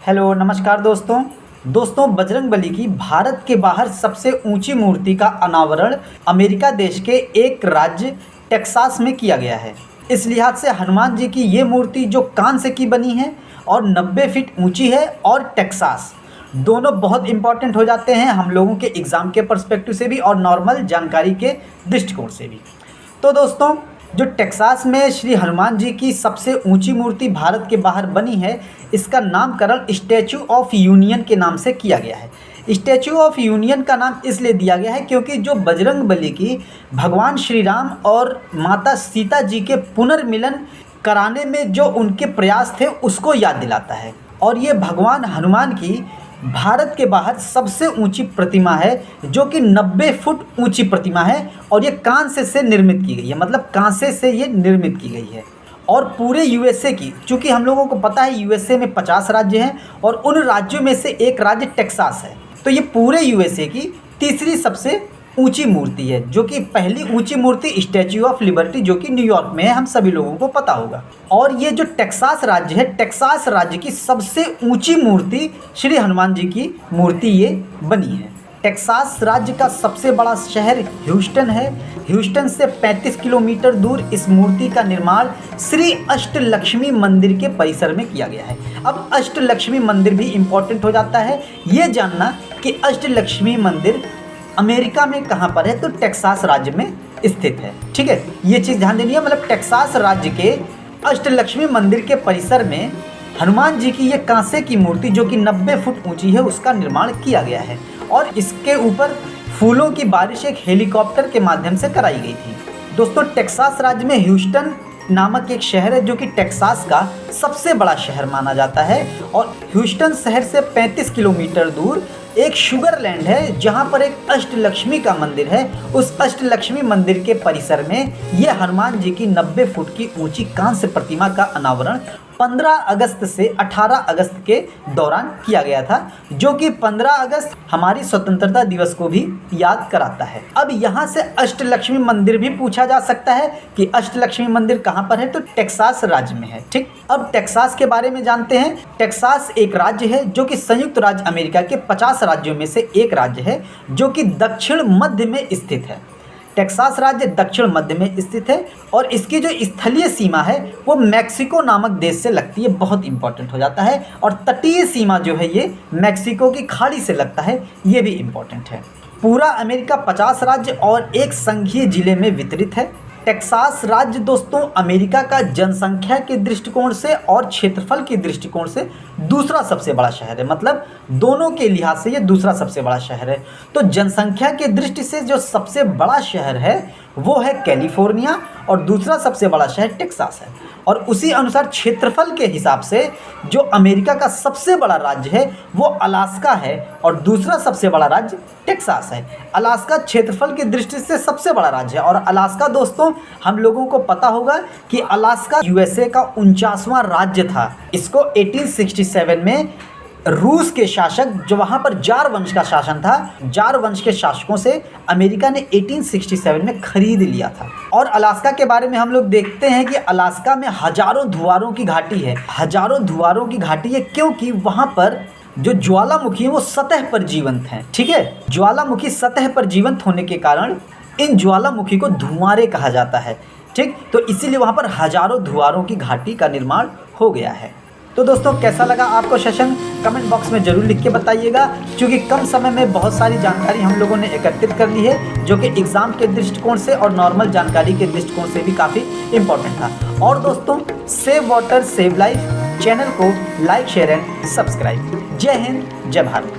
Hello नमस्कार दोस्तों बजरंगबली की भारत के बाहर सबसे ऊंची मूर्ति का अनावरण अमेरिका देश के एक राज्य टेक्सास में किया गया है। इस लिहाज से हनुमान जी की ये मूर्ति जो कांस्य की बनी है और 90 फीट ऊंची है और टेक्सास दोनों बहुत इंपॉर्टेंट हो जाते हैं हम लोगों के एग्ज़ाम के पर्सपेक्टिव से भी और नॉर्मल जानकारी के दृष्टिकोण से भी। तो दोस्तों जो टेक्सास में श्री हनुमान जी की सबसे ऊंची मूर्ति भारत के बाहर बनी है, इसका नामकरण स्टैचू ऑफ यूनियन के नाम से किया गया है। स्टैचू ऑफ यूनियन का नाम इसलिए दिया गया है क्योंकि जो बजरंगबली की भगवान श्री राम और माता सीता जी के पुनर्मिलन कराने में जो उनके प्रयास थे उसको याद दिलाता है। और ये भगवान हनुमान की भारत के बाहर सबसे ऊंची प्रतिमा है जो कि 90 फुट ऊंची प्रतिमा है और ये कांस्य से निर्मित की गई है, मतलब कांसे से ये निर्मित की गई है। और पूरे यूएसए की, चूँकि हम लोगों को पता है यूएसए में 50 राज्य हैं और उन राज्यों में से एक राज्य टेक्सास है, तो ये पूरे यूएसए की तीसरी सबसे ऊंची मूर्ति है। जो कि पहली ऊंची मूर्ति स्टैच्यू ऑफ लिबर्टी जो कि न्यूयॉर्क में है, हम सभी लोगों को पता होगा। और ये जो टेक्सास राज्य है, टेक्सास राज्य की सबसे ऊंची मूर्ति श्री हनुमान जी की मूर्ति ये बनी है। टेक्सास राज्य का सबसे बड़ा शहर ह्यूस्टन है। ह्यूस्टन से 35 किलोमीटर दूर इस मूर्ति का निर्माण श्री अष्टलक्ष्मी मंदिर के परिसर में किया गया है। अब अष्टलक्ष्मी मंदिर भी इम्पोर्टेंट हो जाता है ये जानना कि अष्टलक्ष्मी मंदिर अमेरिका में कहाँ पर है, तो टेक्सास राज्य में स्थित है। ठीक है, ये चीज़ ध्यान देनी है। मतलब टेक्सास राज्य के अष्टलक्ष्मी मंदिर के परिसर में हनुमान जी की ये कांसे की मूर्ति जो कि 90 फुट ऊंची है उसका निर्माण किया गया है और इसके ऊपर फूलों की बारिश एक हेलीकॉप्टर के माध्यम से कराई गई थी। दोस्तों टेक्सास राज्य में ह्यूस्टन नामक एक शहर है जो कि टेक्सास का सबसे बड़ा शहर माना जाता है और ह्यूस्टन शहर से 35 किलोमीटर दूर एक शुगर लैंड है जहां पर एक अष्टलक्ष्मी का मंदिर है। उस अष्टलक्ष्मी मंदिर के परिसर में ये हनुमान जी की 90 फुट की ऊंची कांस्य प्रतिमा का अनावरण 15 अगस्त से 18 अगस्त के दौरान किया गया था, जो कि 15 अगस्त हमारी स्वतंत्रता दिवस को भी याद कराता है। अब यहाँ से अष्टलक्ष्मी मंदिर भी पूछा जा सकता है कि अष्टलक्ष्मी मंदिर कहाँ पर है, तो टेक्सास राज्य में है। ठीक, अब टेक्सास के बारे में जानते हैं। टेक्सास एक राज्य है जो कि संयुक्त राज्य अमेरिका के 50 राज्यों में से एक राज्य है जो कि दक्षिण मध्य में स्थित है। टेक्सास राज्य दक्षिण मध्य में स्थित है और इसकी जो स्थलीय सीमा है वो मैक्सिको नामक देश से लगती है, बहुत इंपॉर्टेंट हो जाता है। और तटीय सीमा जो है ये मैक्सिको की खाड़ी से लगता है, ये भी इंपॉर्टेंट है। पूरा अमेरिका 50 राज्य और एक संघीय जिले में वितरित है। टेक्सास राज्य दोस्तों अमेरिका का जनसंख्या के दृष्टिकोण से और क्षेत्रफल के दृष्टिकोण से दूसरा सबसे बड़ा शहर है, मतलब दोनों के लिहाज से ये दूसरा सबसे बड़ा शहर है। तो जनसंख्या के दृष्टि से जो सबसे बड़ा शहर है वो है कैलिफोर्निया और दूसरा सबसे बड़ा शहर टेक्सास है। और उसी अनुसार क्षेत्रफल के हिसाब से जो अमेरिका का सबसे बड़ा राज्य है वो अलास्का है और दूसरा सबसे बड़ा राज्य टेक्सास है। अलास्का क्षेत्रफल की दृष्टि से सबसे बड़ा राज्य है और अलास्का दोस्तों हम लोगों को पता होगा कि अलास्का यूएसए का 49वां राज्य था। इसको 1867 में रूस के शासक, जो वहाँ पर जार वंश का शासन था, जार वंश के शासकों से अमेरिका ने 1867 में खरीद लिया था। और अलास्का के बारे में हम लोग देखते हैं कि अलास्का में हजारों धुआरों की घाटी है। हजारों धुआरों की घाटी है क्योंकि वहाँ पर जो ज्वालामुखी है वो सतह पर जीवंत हैं। ठीक है, ज्वालामुखी सतह पर जीवंत होने के कारण इन ज्वालामुखी को धुआरे कहा जाता है। ठीक, तो इसीलिए वहाँ पर हजारों धुआरों की घाटी का निर्माण हो गया है। तो दोस्तों कैसा लगा आपको सेशन, कमेंट बॉक्स में ज़रूर लिख के बताइएगा, क्योंकि कम समय में बहुत सारी जानकारी हम लोगों ने एकत्रित कर ली है जो कि एग्ज़ाम के दृष्टिकोण से और नॉर्मल जानकारी के दृष्टिकोण से भी काफ़ी इम्पोर्टेंट था। और दोस्तों save water save life channel को लाइक शेयर एंड सब्सक्राइब। जय हिंद, जय भारत।